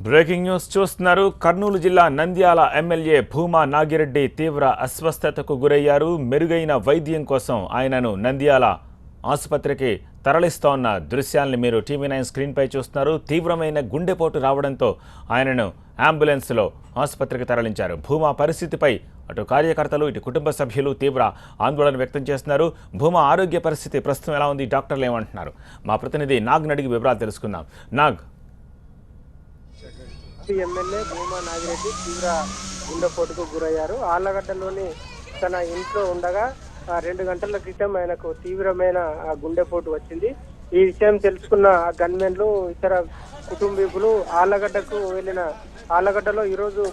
Breaking news చూస్తున్నారు. కర్నూలు జిల్లా Nandyal MLA Bhuma Nagireddy తీవ్ర అస్వస్థతకు గురయ్యారు. మెరుగైన వైద్యం కోసం ఆయనను నంద్యాల ఆసుపత్రికి తరలిస్తోన్న దృశ్యాల్ని మీరు టీవీ9 స్క్రీన్పై చూస్తున్నారు. తీవ్రమైన గుండెపోటు రావడంతో ఆయనను అంబులెన్స్లో ఆసుపత్రికి తరలించారు. భూమా పరిస్థితిపై అటు కార్యకర్తలు ఇటు కుటుంబ సభ్యులు తీవ్ర ఆందోళన వ్యక్తం చేస్తున్నారు. భూమా ఆరోగ్య పరిస్థితి ప్రస్తుతం ఎలా ఉంది, డాక్టర్లు ఏమంటున్నారు? మా ప్రతినిధి నాగ్ని అడిగి వివరాలు తెలుసుకుందాం. నాగ్, ఎమ్మెల్యే భూమా నాగిరెడ్డి తీవ్ర గుండెపోటుకు గురయ్యారు. ఆళ్లగడ్డలోని తన ఇంట్లో ఉండగా 2 గంటల క్రితం ఆయనకు తీవ్రమైన గుండెపోటు వచ్చింది. ఈ విషయం తెలుసుకున్న గన్మెన్లు ఇతర కుటుంబీకులు ఆళ్లగడ్డకు వెళ్లిన ఆళ్లగడ్డలో ఈరోజు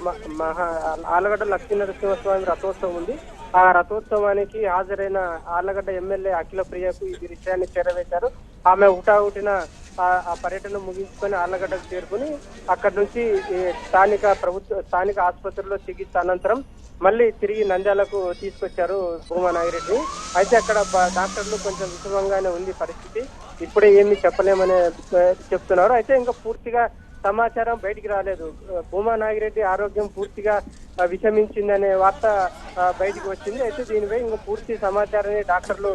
ఆళ్లగడ్డ లక్ష్మీనరసింహస్వామి రథోత్సవం ఉంది. ఆ రథోత్సవానికి హాజరైన ఆళ్లగడ్డ ఎమ్మెల్యే అఖిల ప్రియకు ఈ విషయాన్ని చేరవేశారు. ఆమె హుటాహుటిన ఆ పర్యటన ముగించుకొని ఆళ్లగడ్డకు చేరుకుని అక్కడి నుంచి స్థానిక ఆసుపత్రిలో చికిత్స అనంతరం మళ్ళీ తిరిగి నంద్యాలకు తీసుకొచ్చారు భూమా నాగిరెడ్డి. అయితే అక్కడ డాక్టర్లు కొంచెం విషమంగానే ఉంది పరిస్థితి, ఇప్పుడే ఏమీ చెప్పలేమని చెప్తున్నారు. అయితే ఇంకా పూర్తిగా సమాచారం బయటికి రాలేదు. భూమా నాగిరెడ్డి ఆరోగ్యం పూర్తిగా విషమించిందనే వార్త బయటికి వచ్చింది. అయితే దీనిపై ఇంకా పూర్తి సమాచారాన్ని డాక్టర్లు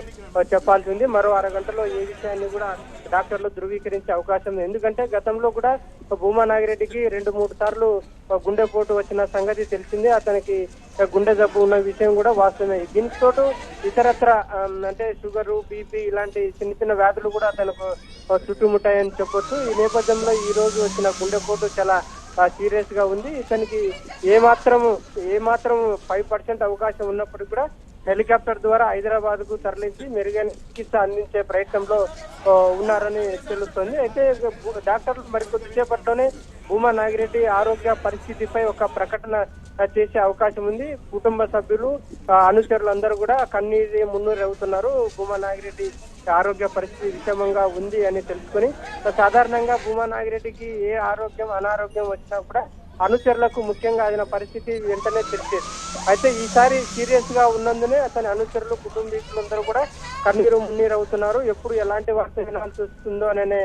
చెప్పాల్సి ఉంది. మరో అరగంటలో ఏ విషయాన్ని కూడా డాక్టర్లు ధృవీకరించే అవకాశం ఉంది. ఎందుకంటే గతంలో కూడా భూమా నాగిరెడ్డికి 2-3 సార్లు గుండెపోటు వచ్చిన సంగతి తెలిసిందే. అతనికి గుండె జబ్బు ఉన్న విషయం కూడా వాస్తవమే. దీనికి తోడు ఇతరత్ర అంటే షుగరు, బీపీ ఇలాంటి చిన్న వ్యాధులు కూడా అతనికి చుట్టుముట్టాయని చెప్పొచ్చు. ఈ నేపథ్యంలో ఈ రోజు వచ్చిన గుండెపోటు చాలా సీరియస్ గా ఉంది. ఇతనికి ఏమాత్రం 5% అవకాశం ఉన్నప్పటికీ కూడా హెలికాప్టర్ ద్వారా హైదరాబాద్ కు తరలించి మెరుగైన చికిత్స అందించే ప్రయత్నంలో ఉన్నారని తెలుస్తోంది. అయితే డాక్టర్లు మరికొద్దిసేపట్లోనే భూమా నాగిరెడ్డి ఆరోగ్య పరిస్థితిపై ఒక ప్రకటన చేసే అవకాశం ఉంది. కుటుంబ సభ్యులు, అనుచరులందరూ కూడా కన్నీరు మున్నీరు అవుతున్నారు. భూమా నాగిరెడ్డి ఆరోగ్య పరిస్థితి విషమంగా ఉంది అని తెలుసుకుని సాధారణంగా భూమా నాగిరెడ్డికి ఏ అనారోగ్యం వచ్చినా కూడా అనుచరులకు ముఖ్యంగా ఆయన పరిస్థితి వెంటనే తెలిసేది. అయితే ఈసారి సీరియస్ గా ఉన్నందునే అతని అనుచరులు, కుటుంబీకులందరూ కూడా కన్నీరు మున్నీరు అవుతున్నారు. ఎప్పుడు ఎలాంటి వార్త వినాల్సి వస్తుందో అనే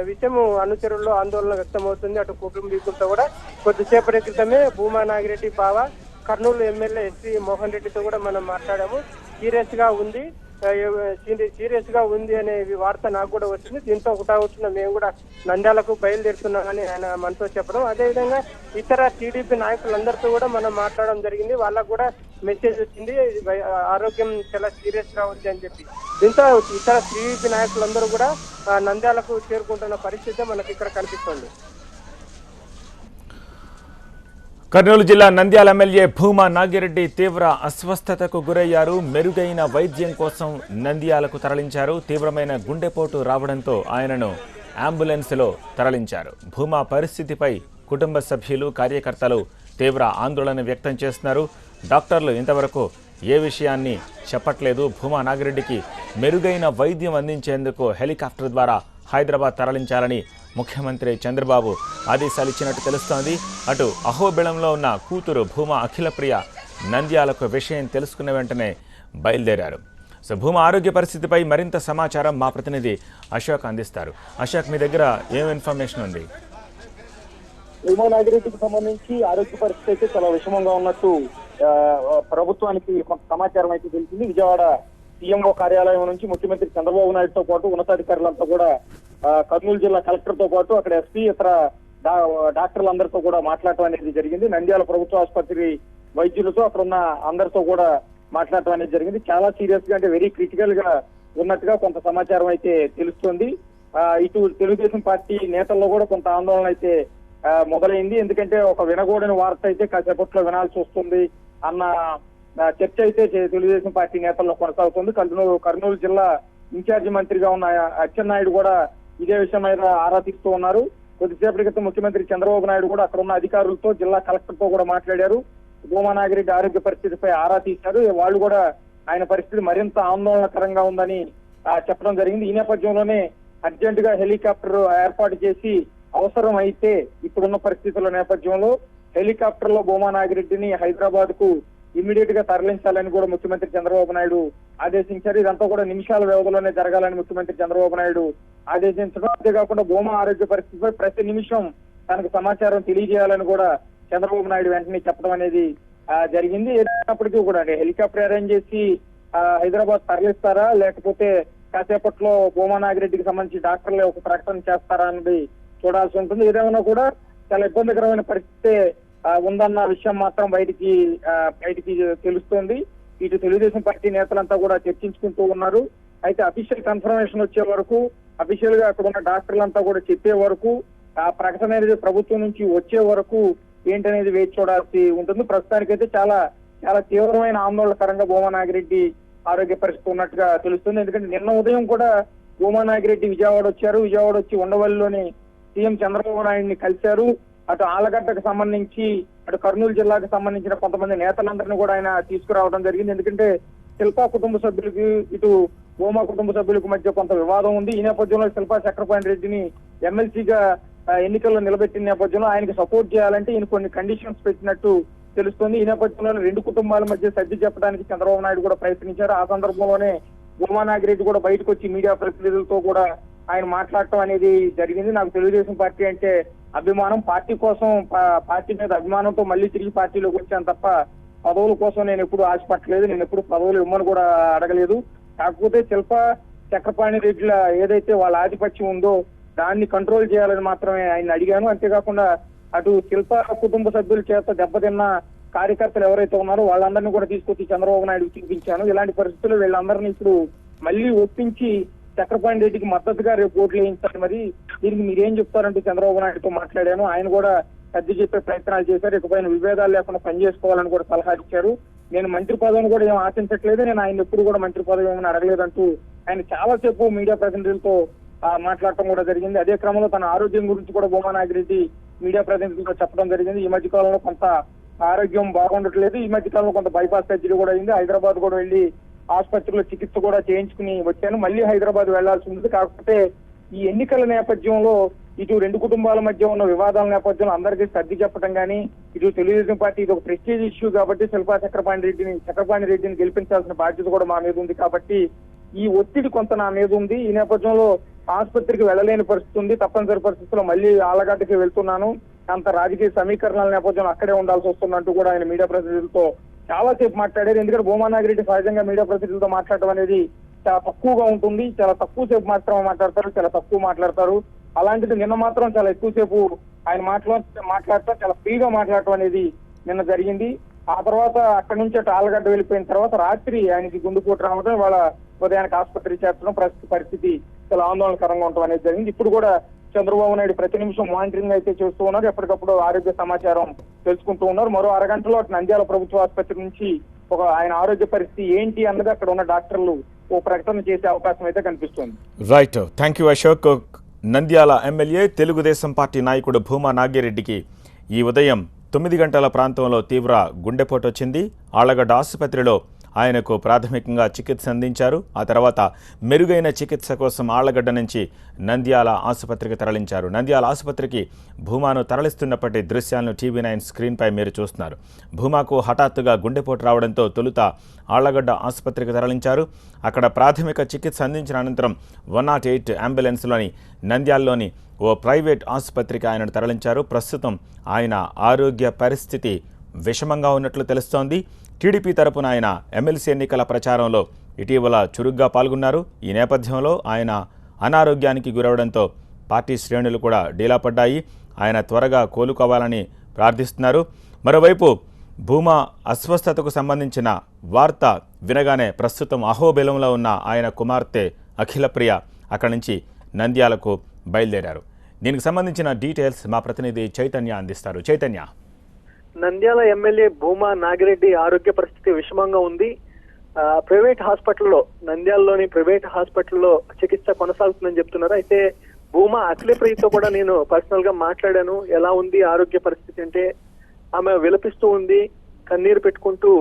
విషయం అనుచరుల్లో ఆందోళన వ్యక్తమవుతుంది. అటు కుటుంబీకులతో కూడా కొద్దిసేపటి క్రితమే భూమా నాగిరెడ్డి బావ కర్నూలు ఎమ్మెల్యే ఎస్వి మోహన్ రెడ్డితో కూడా మనం మాట్లాడాము. సీరియస్ గా ఉంది అనే వార్త నాకు కూడా వచ్చింది. దీంతో హుటాహుటిన మేము కూడా నంద్యాలకు బయలుదేరుతున్నామని ఆయన మనతో చెప్పడం, అదేవిధంగా ఇతర టీడీపీ నాయకులందరితో కూడా మనం మాట్లాడడం జరిగింది. వాళ్ళకు కూడా మెసేజ్ వచ్చింది, ఆరోగ్యం చాలా సీరియస్ గా ఉంది అని చెప్పి. దీంతో ఇతర టీడీపీ నాయకులందరూ కూడా నంద్యాలకు చేరుకుంటున్న పరిస్థితి మనకి ఇక్కడ కనిపిస్తుంది. కర్నూలు జిల్లా నంద్యాల ఎమ్మెల్యే భూమా నాగిరెడ్డి తీవ్ర అస్వస్థతకు గురయ్యారు. మెరుగైన వైద్యం కోసం నంద్యాలకు తరలించారు. తీవ్రమైన గుండెపోటు రావడంతో ఆయనను అంబులెన్స్లో తరలించారు. భూమా పరిస్థితిపై కుటుంబ సభ్యులు, కార్యకర్తలు తీవ్ర ఆందోళన వ్యక్తం చేస్తున్నారు. డాక్టర్లు ఇంతవరకు ఏ విషయాన్ని చెప్పట్లేదు. భూమా నాగిరెడ్డికి మెరుగైన వైద్యం అందించేందుకు హెలికాప్టర్ ద్వారా హైదరాబాద్ తరలించాలని ముఖ్యమంత్రి చంద్రబాబు ఆదేశాలు ఇచ్చినట్టు తెలుస్తోంది. అటు అహోబిళంలో ఉన్న కూతురు భూమా అఖిలప్రియ నంద్యాలకు విషయం తెలుసుకున్న వెంటనే బయలుదేరారు. సో భూమా ఆరోగ్య పరిస్థితిపై మరింత సమాచారం మా ప్రతినిధి అశోక్ అందిస్తారు. అశోక్, మీ దగ్గర ఏం ఇన్ఫర్మేషన్ ఉంది? భూమా నాగిరెడ్డికి సంబంధించి ఆరోగ్య పరిస్థితి అయితే చాలా విషమంగా ఉన్నట్టు ప్రభుత్వానికి కొంత సమాచారం అయితే తెలిసింది. విజయవాడ సీఎంఓ కార్యాలయం నుంచి ముఖ్యమంత్రి చంద్రబాబు నాయుడుతో పాటు ఉన్నతాధికారులంతా కూడా కర్నూలు జిల్లా కలెక్టర్ తో పాటు అక్కడ ఎస్పీ, ఇతర డాక్టర్లందరితో కూడా మాట్లాడటం అనేది జరిగింది. నంద్యాల ప్రభుత్వ ఆసుపత్రి వైద్యులతో అక్కడ ఉన్న అందరితో కూడా మాట్లాడటం అనేది జరిగింది. చాలా సీరియస్ గా, అంటే వెరీ క్రిటికల్ గా ఉన్నట్టుగా కొంత సమాచారం అయితే తెలుస్తోంది. ఇటు తెలుగుదేశం పార్టీ నేతల్లో కూడా కొంత ఆందోళన అయితే మొదలైంది. ఎందుకంటే ఒక వినకూడని వార్త అయితే కాసేపట్లో వినాల్సి వస్తుంది అన్న చర్చ అయితే తెలుగుదేశం పార్టీ నేతల్లో కొనసాగుతుంది. కర్నూలు జిల్లా ఇన్ఛార్జి మంత్రిగా ఉన్న అచ్చెన్నాయుడు కూడా ఇదే విషయం మీద ఆరా తీస్తూ ఉన్నారు. కొద్దిసేపటి క్రితం ముఖ్యమంత్రి చంద్రబాబు నాయుడు కూడా అక్కడ ఉన్న అధికారులతో జిల్లా కలెక్టర్ తో కూడా మాట్లాడారు. భూమా నాగిరెడ్డి ఆరోగ్య పరిస్థితిపై ఆరా తీశారు. వాళ్ళు కూడా ఆయన పరిస్థితి మరింత ఆందోళనకరంగా ఉందని చెప్పడం జరిగింది. ఈ నేపథ్యంలోనే అర్జెంట్ గా హెలికాప్టర్ ఏర్పాటు చేసి అవసరం అయితే ఇప్పుడున్న పరిస్థితుల నేపథ్యంలో హెలికాప్టర్ లో భూమా నాగిరెడ్డిని హైదరాబాద్ కు ఇమ్మీడియట్ గా తరలించాలని కూడా ముఖ్యమంత్రి చంద్రబాబు నాయుడు ఆదేశించారు. ఇదంతా కూడా నిమిషాల వ్యవధిలోనే జరగాలని ముఖ్యమంత్రి చంద్రబాబు నాయుడు ఆదేశించడం, అంతేకాకుండా భూమా ఆరోగ్య పరిస్థితిపై ప్రతి నిమిషం తనకు సమాచారం తెలియజేయాలని కూడా చంద్రబాబు నాయుడు వెంటనే చెప్పడం అనేది జరిగింది. ఏదైనప్పటికీ కూడా హెలికాప్టర్ అరేంజ్ చేసి హైదరాబాద్ తరలిస్తారా, లేకపోతే కాసేపట్లో భూమా నాగిరెడ్డికి సంబంధించి డాక్టర్లు ఒక ప్రకటన చేస్తారా అన్నది చూడాల్సి ఉంటుంది. ఏదేమైనా కూడా చాలా ఇబ్బందికరమైన పరిస్థితి ఉందన్న విషయం మాత్రం బయటికి తెలుస్తోంది. ఇటు తెలుగుదేశం పార్టీ నేతలంతా కూడా చర్చించుకుంటూ ఉన్నారు. అయితే అఫీషియల్ కన్ఫర్మేషన్ వచ్చే వరకు, అఫీషియల్ గా అక్కడ ఉన్న డాక్టర్లంతా కూడా చెప్పే వరకు, ఆ ప్రకటన అనేది ప్రభుత్వం నుంచి వచ్చే వరకు ఏంటనేది వేచి చూడాల్సి ఉంటుంది. ప్రస్తుతానికైతే చాలా చాలా తీవ్రమైన ఆందోళనకరంగా భూమా నాగిరెడ్డి ఆరోగ్య పరిస్థితి ఉన్నట్టుగా తెలుస్తుంది. ఎందుకంటే నిన్న ఉదయం కూడా భూమా నాగిరెడ్డి విజయవాడ వచ్చారు. విజయవాడ వచ్చి ఉండవల్లిలోని సీఎం చంద్రబాబు నాయుడిని కలిశారు. అటు ఆలగడ్డకు సంబంధించి, అటు కర్నూలు జిల్లాకు సంబంధించిన కొంతమంది నేతలందరినీ కూడా ఆయన తీసుకురావడం జరిగింది. ఎందుకంటే శిల్పా కుటుంబ సభ్యులకి, ఇటు భూమా కుటుంబ సభ్యులకు మధ్య కొంత వివాదం ఉంది. ఈ నేపథ్యంలో శిల్పా చక్రపాణి రెడ్డిని ఎమ్మెల్సీగా ఎన్నికల్లో నిలబెట్టిన నేపథ్యంలో ఆయనకి సపోర్ట్ చేయాలంటే ఈయన కొన్ని కండిషన్స్ పెట్టినట్టు తెలుస్తుంది. ఈ నేపథ్యంలో రెండు కుటుంబాల మధ్య సర్ది చెప్పడానికి చంద్రబాబు నాయుడు కూడా ప్రయత్నించారు. ఆ సందర్భంలోనే భూమా నాగిరెడ్డి కూడా బయటకు వచ్చి మీడియా ప్రతినిధులతో కూడా ఆయన మాట్లాడటం అనేది జరిగింది. నాకు తెలుగుదేశం పార్టీ అంటే అభిమానం, పార్టీ కోసం, పార్టీ మీద అభిమానంతో మళ్ళీ తిరిగి పార్టీలోకి వచ్చాను తప్ప పదవుల కోసం నేను ఎప్పుడు ఆశపట్టలేదు, నేను ఎప్పుడు పదవులు ఇవ్వమని కూడా అడగలేదు. కాకపోతే శిల్పా చక్రపాణి రెడ్డిల ఏదైతే వాళ్ళ ఆధిపత్యం ఉందో దాన్ని కంట్రోల్ చేయాలని మాత్రమే ఆయన అడిగాను. అంతేకాకుండా అటు శిల్పా కుటుంబ సభ్యుల చేత దెబ్బతిన్న కార్యకర్తలు ఎవరైతే ఉన్నారో వాళ్ళందరినీ కూడా తీసుకొచ్చి చంద్రబాబు నాయుడు చూపించాను. ఇలాంటి పరిస్థితుల్లో వీళ్ళందరినీ ఇప్పుడు మళ్ళీ ఒప్పించి చక్రపాణి రెడ్డికి మద్దతుగా రేపు ఓట్లు వేయించాలి. మరి దీనికి మీరేం చెప్తారంటూ చంద్రబాబు నాయుడుతో మాట్లాడాను. ఆయన కూడా సర్ది చెప్పే ప్రయత్నాలు చేశారు. ఇకపైన విభేదాలు లేకుండా పనిచేసుకోవాలని కూడా సలహా ఇచ్చారు. నేను మంత్రి పదవిని కూడా ఏం ఆశించట్లేదు, నేను ఆయన ఎప్పుడు కూడా మంత్రి పదవి ఏమని అడగలేదంటూ ఆయన చాలాసేపు మీడియా ప్రతినిధులతో మాట్లాడటం కూడా జరిగింది. అదే క్రమంలో తన ఆరోగ్యం గురించి కూడా భూమా నాగిరెడ్డి మీడియా ప్రతినిధులతో చెప్పడం జరిగింది. ఈ మధ్య కాలంలో కొంత ఆరోగ్యం బాగుండట్లేదు, ఈ మధ్య కాలంలో కొంత బైపాస్ సర్జరీ కూడా అయింది, హైదరాబాద్ కూడా వెళ్లి ఆసుపత్రిలో చికిత్స కూడా చేయించుకుని వచ్చాను, మళ్ళీ హైదరాబాద్ వెళ్లాల్సి ఉంది. కాకపోతే ఈ ఎన్నికల నేపథ్యంలో ఇటు రెండు కుటుంబాల మధ్య ఉన్న వివాదాల నేపథ్యంలో అందరికీ సర్ది చెప్పడం కానీ, ఇటు తెలుగుదేశం పార్టీ ఇది ఒక ప్రెస్టీజ్ ఇష్యూ కాబట్టి శిల్పా చక్రపాణి రెడ్డిని గెలిపించాల్సిన బాధ్యత కూడా మా మీద ఉంది కాబట్టి ఈ ఒత్తిడి కొంత నా మీద ఉంది. ఈ నేపథ్యంలో ఆసుపత్రికి వెళ్ళలేని పరిస్థితి ఉంది, తప్పనిసరి పరిస్థితుల్లో మళ్ళీ ఆలగడ్డకి వెళ్తున్నాను, అంత రాజకీయ సమీకరణల నేపథ్యంలో అక్కడే ఉండాల్సి వస్తున్నట్టు కూడా ఆయన మీడియా ప్రతినిధులతో చాలాసేపు మాట్లాడారు. ఎందుకంటే భూమా నాగిరెడ్డి సహజంగా మీడియా ప్రతినిధులతో మాట్లాడటం అనేది చాలా తక్కువగా ఉంటుంది, చాలా తక్కువ సేపు మాత్రమే మాట్లాడతారు, చాలా తక్కువ మాట్లాడతారు. అలాంటిది నిన్న మాత్రం చాలా ఎక్కువసేపు ఆయన మాట్లాడటం, చాలా ఫ్రీగా మాట్లాడటం అనేది నిన్న జరిగింది. ఆ తర్వాత అక్కడి నుంచి అటు ఆలగడ్డ వెళ్ళిపోయిన తర్వాత రాత్రి ఆయనకి గుండెపోటు రావడం, వాళ్ళ ఉదయానికి ఆసుపత్రికి చేర్చడం, పరిస్థితి చాలా ఆందోళనకరంగా ఉండటం అనేది జరిగింది. ఇప్పుడు కూడా చంద్రబాబు నాయుడు ప్రతి నిమిషం మానిటరింగ్ అయితే చేస్తూ ఉన్నారు, ఎప్పటికప్పుడు ఆరోగ్య సమాచారం తెలుసుకుంటూ ఉన్నారు. మరో అరగంటలో అటు నంద్యాల ప్రభుత్వ ఆసుపత్రి నుంచి ఆయన ఆరోగ్య పరిస్థితి ఏంటి అన్నది అక్కడ ఉన్న డాక్టర్లు ఓ ప్రకటన చేసే అవకాశం అయితే కనిపిస్తుంది. Right, thank you Ashok. Nandyal MLA Telugu Desam party నాయకుడు భూమా నాగిరెడ్డికి ఈ ఉదయం 9 గంటల ప్రాంతంలో తీవ్ర గుండెపోటు వచ్చింది. ఆళ్లగడ్డ ఆసుపత్రిలో ఆయనకు ప్రాథమికంగా చికిత్స అందించారు. ఆ తర్వాత మెరుగైన చికిత్స కోసం ఆళ్లగడ్డ నుంచి నంద్యాల ఆసుపత్రికి తరలించారు. నంద్యాల ఆసుపత్రికి భూమాను తరలిస్తున్నప్పటి దృశ్యాలను TV9 స్క్రీన్పై మీరు చూస్తున్నారు. భూమాకు హఠాత్తుగా గుండెపోటు రావడంతో తొలుత ఆళ్లగడ్డ ఆసుపత్రికి తరలించారు. అక్కడ ప్రాథమిక చికిత్స అందించిన అనంతరం 108 అంబులెన్స్లోని నంద్యాలలోని ఓ ప్రైవేట్ ఆసుపత్రికి ఆయనను తరలించారు. ప్రస్తుతం ఆయన ఆరోగ్య పరిస్థితి విషమంగా ఉన్నట్లు తెలుస్తోంది. టీడీపీ తరపున ఆయన ఎమ్మెల్సీ ఎన్నికల ప్రచారంలో ఇటీవల చురుగ్గా పాల్గొన్నారు. ఈ నేపథ్యంలో ఆయన అనారోగ్యానికి గురవడంతో పార్టీ శ్రేణులు కూడా డీలా పడ్డాయి. ఆయన త్వరగా కోలుకోవాలని ప్రార్థిస్తున్నారు. మరోవైపు భూమా అస్వస్థతకు సంబంధించిన వార్త వినగానే ప్రస్తుతం అహోబిలంలో ఉన్న ఆయన కుమార్తె అఖిలప్రియ అక్కడి నుంచి నంద్యాలకు బయలుదేరారు. దీనికి సంబంధించిన డీటెయిల్స్ మా ప్రతినిధి చైతన్య అందిస్తారు. చైతన్య, నంద్యాల ఎమ్మెల్యే భూమా నాగిరెడ్డి ఆరోగ్య పరిస్థితి విషమంగా ఉంది. ప్రైవేట్ హాస్పిటల్లో, నంద్యాలలోని ప్రైవేట్ హాస్పిటల్లో చికిత్స కొనసాగుతుందని చెప్తున్నారు. అయితే భూమా అఖిలప్రియతో కూడా నేను పర్సనల్ గా మాట్లాడాను. ఎలా ఉంది ఆరోగ్య పరిస్థితి అంటే ఆమె విలపిస్తూ ఉంది, కన్నీరు పెట్టుకుంటూ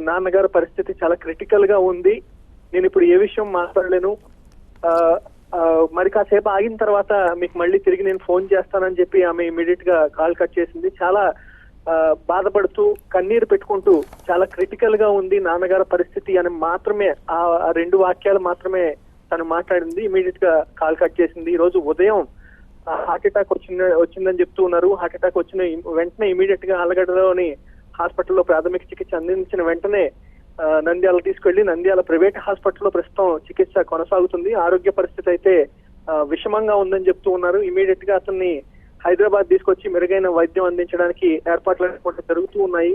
నాన్నగారి పరిస్థితి చాలా క్రిటికల్ గా ఉంది, నేను ఇప్పుడు ఏ విషయం మాట్లాడలేను, మరి కాసేపు ఆగిన తర్వాత మీకు మళ్ళీ తిరిగి నేను ఫోన్ చేస్తానని చెప్పి ఆమె ఇమీడియట్ గా కాల్ కట్ చేసింది. చాలా బాధపడుతూ కన్నీరు పెట్టుకుంటూ చాలా క్రిటికల్ గా ఉంది నాన్నగారి పరిస్థితి అని మాత్రమే ఆ 2 వాక్యాలు మాత్రమే తను మాట్లాడింది. ఇమీడియట్ గా కాల్ కట్ చేసింది. ఈ రోజు ఉదయం హార్ట్ అటాక్ వచ్చిందని చెప్తూ ఉన్నారు. హార్ట్ అటాక్ వచ్చిన వెంటనే ఇమీడియట్ గా ఆలగడ్డలోని హాస్పిటల్లో ప్రాథమిక చికిత్స అందించిన వెంటనే నంద్యాల తీసుకెళ్లి నంద్యాల ప్రైవేట్ హాస్పిటల్లో ప్రస్తుతం చికిత్స కొనసాగుతుంది. ఆరోగ్య పరిస్థితి అయితే విషమంగా ఉందని చెప్తూ ఉన్నారు. ఇమీడియట్ గా అతన్ని హైదరాబాద్ తీసుకొచ్చి మెరుగైన వైద్యం అందించడానికి ఏర్పాట్లు జరుగుతూ ఉన్నాయి.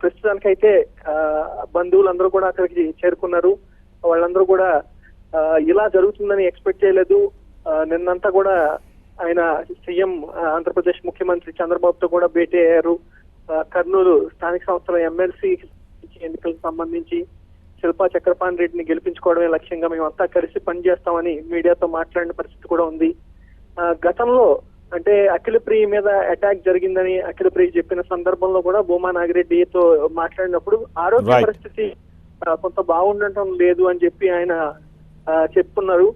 ప్రస్తుతానికైతే బంధువులందరూ కూడా అక్కడికి చేరుకున్నారు. వాళ్ళందరూ కూడా ఇలా జరుగుతుందని ఎక్స్పెక్ట్ చేయలేదు. నిన్నంతా కూడా ఆయన సీఎం ఆంధ్రప్రదేశ్ ముఖ్యమంత్రి చంద్రబాబుతో కూడా భేటీ అయ్యారు. కర్నూలు స్థానిక సంస్థల ఎమ్మెల్సీ ఎన్నికలకు సంబంధించి శిల్పా చక్రపాణి రెడ్డిని గెలిపించుకోవడమే లక్ష్యంగా మేమంతా కలిసి పనిచేస్తామని మీడియాతో మాట్లాడిన పరిస్థితి కూడా ఉంది. గతంలో అంటే అఖిలప్రియ మీద అటాక్ జరిగిందని అఖిలప్రియ చెప్పిన సందర్భంలో కూడా భూమా నాగిరెడ్డితో మాట్లాడినప్పుడు ఆరోగ్య పరిస్థితి కొంత బాగుండటం లేదు అని చెప్పి ఆయన చెప్తున్నారు.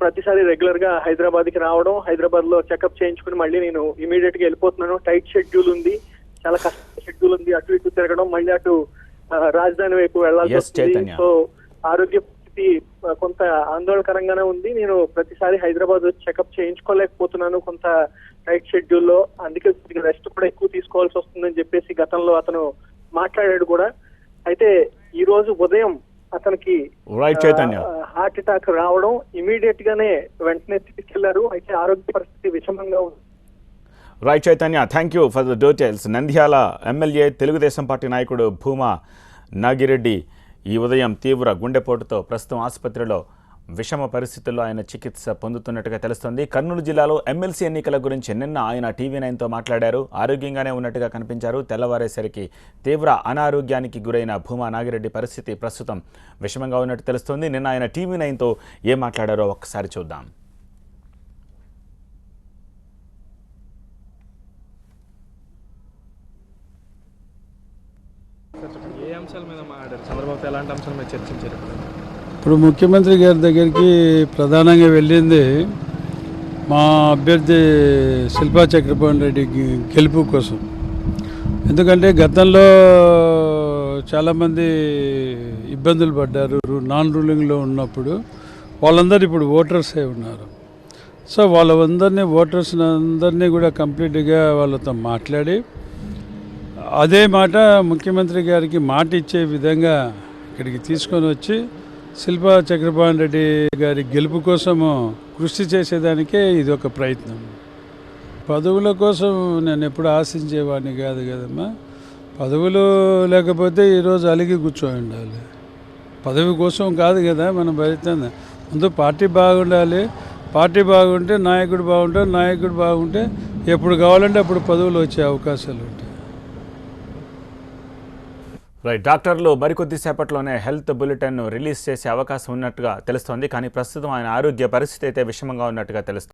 ప్రతిసారి రెగ్యులర్ గా హైదరాబాద్ కి రావడం, హైదరాబాద్ లో చెకప్ చేయించుకుని మళ్ళీ నేను ఇమీడియట్ గా వెళ్ళిపోతున్నాను, టైట్ షెడ్యూల్ ఉంది, చాలా కష్టమైన షెడ్యూల్ ఉంది, అటు ఇటు తిరగడం, మళ్ళీ అటు రాజధాని వైపు వెళ్లాల్సి వస్తుంది. సో ఆరోగ్య పరిస్థితి కొంత ఆందోళనకరంగానే ఉంది. నేను ప్రతిసారి హైదరాబాద్ వచ్చి చెకప్ చేయించుకోలేకపోతున్నాను, కొంత టైట్ షెడ్యూల్లో, అందుకే రెస్ట్ కూడా ఎక్కువ తీసుకోవాల్సి వస్తుందని చెప్పేసి గతంలో అతను మాట్లాడాడు కూడా. అయితే ఈ రోజు ఉదయం అతనికి హార్ట్ అటాక్ రావడం, ఇమీడియట్ గానే వెంటనే తీసుకెళ్లారు. అయితే ఆరోగ్య పరిస్థితి విషమంగా ఉంది. Right Chaitanya, thank you for the details. Nandyal MLA Telugu Desam party నాయకుడు భూమా నాగిరెడ్డి ఈ ఉదయం తీవ్ర గుండెపోటుతో ప్రస్తుతం ఆసుపత్రిలో విషమ పరిస్థితుల్లో ఆయన చికిత్స పొందుతున్నట్టుగా తెలుస్తోంది. కర్నూలు జిల్లాలో ఎమ్మెల్సీ ఎన్నికల గురించి నిన్న ఆయన టీవీ9తో మాట్లాడారు. ఆరోగ్యంగానే ఉన్నట్టుగా కనిపించారు. తెల్లవారేసరికి తీవ్ర అనారోగ్యానికి గురైన భూమా నాగిరెడ్డి పరిస్థితి ప్రస్తుతం విషమంగా ఉన్నట్టు తెలుస్తోంది. నిన్న ఆయన టీవీ9తో ఏం మాట్లాడారో ఒక్కసారి చూద్దాం. ఏ అంశాల మీద మాట్లాడారు? చంద్రబాబు ఎలాంటి అంశాల మీద చర్చించారు? ఇప్పుడు ముఖ్యమంత్రి గారి దగ్గరికి ప్రధానంగా వెళ్ళింది మా అభ్యర్థి శిల్పా చక్రపాణి రెడ్డి గెలుపు కోసం. ఎందుకంటే గతంలో చాలామంది ఇబ్బందులు పడ్డారు నాన్ రూలింగ్లో ఉన్నప్పుడు. వాళ్ళందరూ ఇప్పుడు ఓటర్సే ఉన్నారు. సో వాళ్ళందరినీ ఓటర్స్ని కూడా కంప్లీట్గా వాళ్ళతో మాట్లాడి అదే మాట ముఖ్యమంత్రి గారికి మాట ఇచ్చే విధంగా ఇక్కడికి తీసుకొని వచ్చి శిల్పా చక్రపాణి రెడ్డి గారి గెలుపు కోసము కృషి చేసేదానికే ఇది ఒక ప్రయత్నం. పదవుల కోసం నేను ఎప్పుడు ఆశించేవాడిని కాదు కదమ్మా. పదవులు లేకపోతే ఈరోజు అలిగి కూర్చొని ఉండాలి. పదవి కోసం కాదు కదా మనం ప్రయత్నం. ముందు పార్టీ బాగుండాలి. పార్టీ బాగుంటే నాయకుడు బాగుంటాడు. నాయకుడు బాగుంటే ఎప్పుడు కావాలంటే అప్పుడు పదవులు వచ్చే అవకాశాలు ఉంటాయి. రైట్, డాక్టర్లు మరికొద్ది సేపట్లోనే హెల్త్ బులెటిన్ రిలీజ్ చేసే అవకాశం ఉన్నట్టుగా తెలుస్తోంది. కానీ ప్రస్తుతం ఆయన ఆరోగ్య పరిస్థితి అయితే విషమంగా ఉన్నట్టుగా తెలుస్తుంది.